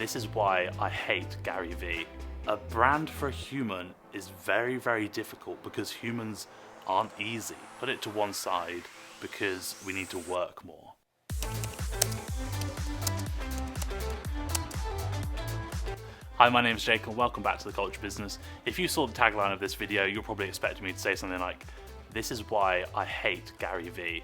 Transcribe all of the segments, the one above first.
This is why I hate Gary Vee. A brand for a human is very, very difficult because humans aren't easy. Put it to one side because we need to work more. Hi, my name's Jake and welcome back to The Culture Business. If you saw the tagline of this video, you're probably expecting me to say something like, this is why I hate Gary Vee.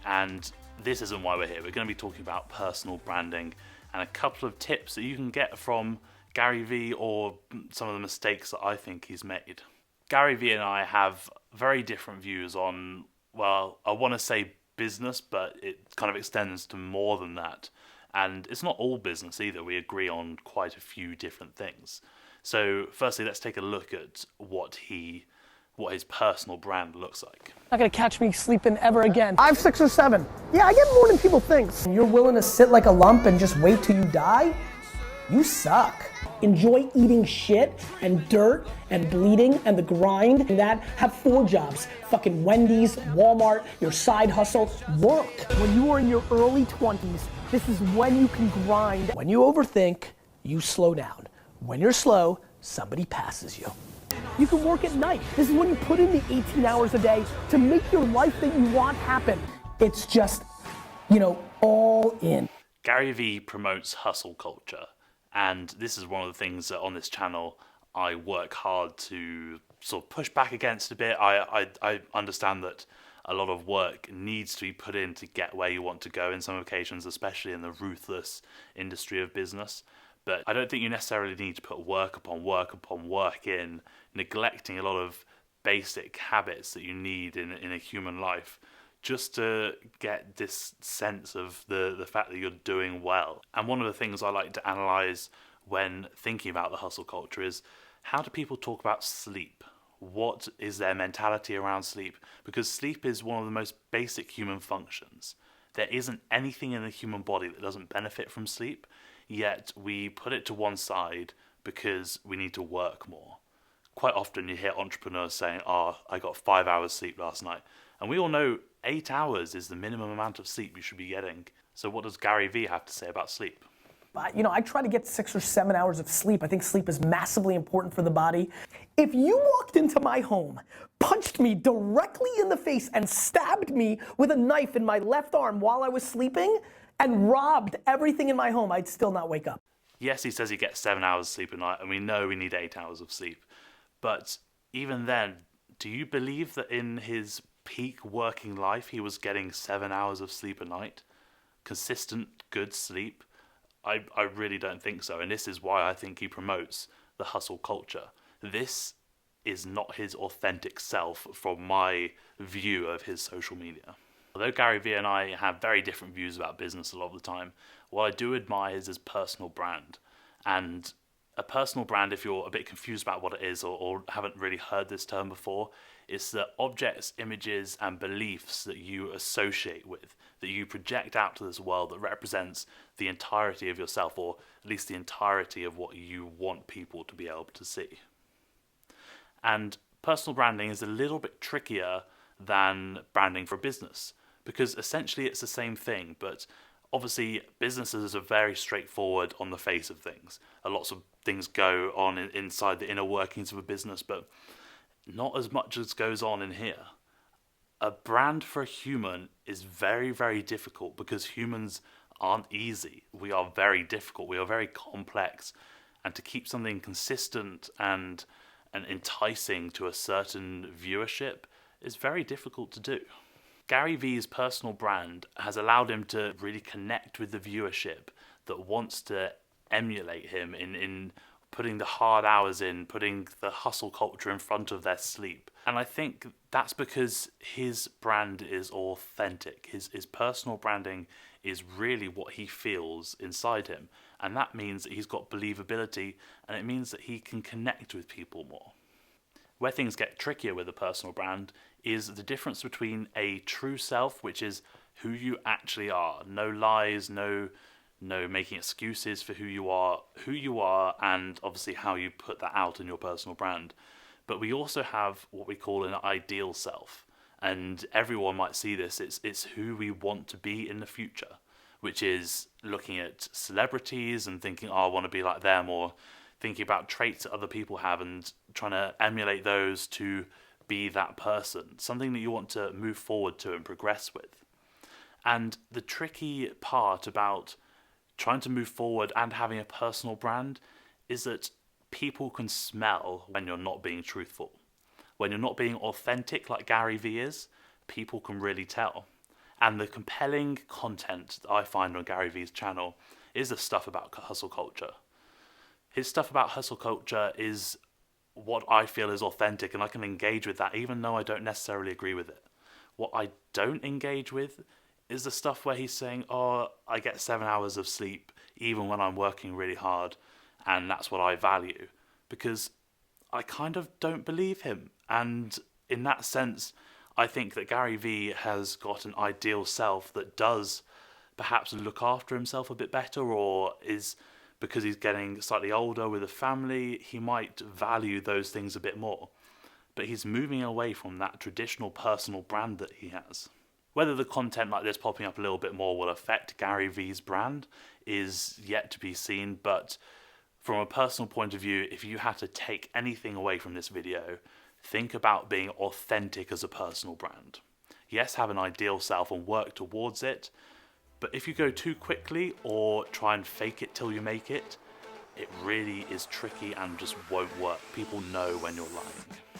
And this isn't why we're here. We're going to be talking about personal branding and a couple of tips that you can get from Gary Vee or some of the mistakes that I think he's made. Gary Vee and I have very different views on, well, I want to say business, but it kind of extends to more than that. And it's not all business either. We agree on quite a few different things. So firstly, let's take a look at what his personal brand looks like. Not gonna catch me sleeping ever again. 5, 6, or 7. Yeah, I get more than people think. You're willing to sit like a lump and just wait till you die? You suck. Enjoy eating shit and dirt and bleeding and the grind and that. Have 4 jobs. Fucking Wendy's, Walmart, your side hustle, work. When you are in your early 20s, this is when you can grind. When you overthink, you slow down. When you're slow, somebody passes you. You can work at night. This is when you put in the 18 hours a day to make your life that you want happen. It's just, all in. Gary Vee promotes hustle culture. And this is one of the things that on this channel I work hard to sort of push back against a bit. I understand that a lot of work needs to be put in to get where you want to go in some occasions, especially in the ruthless industry of business. But I don't think you necessarily need to put work upon work in, neglecting a lot of basic habits that you need in a human life just to get this sense of the fact that you're doing well. And one of the things I like to analyze when thinking about the hustle culture is, how do people talk about sleep? What is their mentality around sleep? Because sleep is one of the most basic human functions. There isn't anything in the human body that doesn't benefit from sleep, yet we put it to one side because we need to work more. Quite often you hear entrepreneurs saying, I got 5 hours sleep last night. And we all know 8 hours is the minimum amount of sleep you should be getting. So what does Gary Vee have to say about sleep? I try to get 6 or 7 hours of sleep. I think sleep is massively important for the body. If you walked into my home, punched me directly in the face, and stabbed me with a knife in my left arm while I was sleeping, and robbed everything in my home, I'd still not wake up. Yes, he says he gets 7 hours of sleep a night, and we know we need 8 hours of sleep. But even then, do you believe that in his peak working life he was getting 7 hours of sleep a night? Consistent, good sleep? I really don't think so, and this is why I think he promotes the hustle culture. This is not his authentic self from my view of his social media. Although Gary Vee and I have very different views about business a lot of the time, what I do admire is his personal brand. And a personal brand, if you're a bit confused about what it is or haven't really heard this term before, it's the objects, images, and beliefs that you associate with, that you project out to this world that represents the entirety of yourself, or at least the entirety of what you want people to be able to see. And personal branding is a little bit trickier than branding for business, because essentially it's the same thing, but obviously businesses are very straightforward on the face of things. Lots of things go on inside the inner workings of a business, but not as much as goes on in here. A brand for a human is very, very difficult because humans aren't easy. We are very difficult. We are very complex. And to keep something consistent and enticing to a certain viewership is very difficult to do. Gary Vee's personal brand has allowed him to really connect with the viewership that wants to emulate him in putting the hard hours in, putting the hustle culture in front of their sleep. And I think that's because his brand is authentic. His personal branding is really what he feels inside him. And that means that he's got believability, and it means that he can connect with people more. Where things get trickier with a personal brand is the difference between a true self, which is who you actually are. No lies, no making excuses for who you are, and obviously how you put that out in your personal brand. But we also have what we call an ideal self, and everyone might see this. It's who we want to be in the future. which is looking at celebrities and thinking, oh, I want to be like them, or thinking about traits that other people have and trying to emulate those to be that person, something that you want to move forward to and progress with. And the tricky part about trying to move forward and having a personal brand is that people can smell when you're not being truthful. When you're not being authentic like Gary Vee is, people can really tell. And the compelling content that I find on Gary Vee's channel is the stuff about hustle culture. His stuff about hustle culture is what I feel is authentic, and I can engage with that even though I don't necessarily agree with it. What I don't engage with is the stuff where he's saying, oh, I get 7 hours of sleep even when I'm working really hard, and that's what I value. Because I kind of don't believe him. And in that sense, I think that Gary Vee has got an ideal self that does perhaps look after himself a bit better, or is, because he's getting slightly older with a family, he might value those things a bit more. But he's moving away from that traditional personal brand that he has. Whether the content like this popping up a little bit more will affect Gary Vee's brand is yet to be seen, but from a personal point of view, if you had to take anything away from this video, think about being authentic as a personal brand. Yes, have an ideal self and work towards it, but if you go too quickly or try and fake it till you make it, it really is tricky and just won't work. People know when you're lying.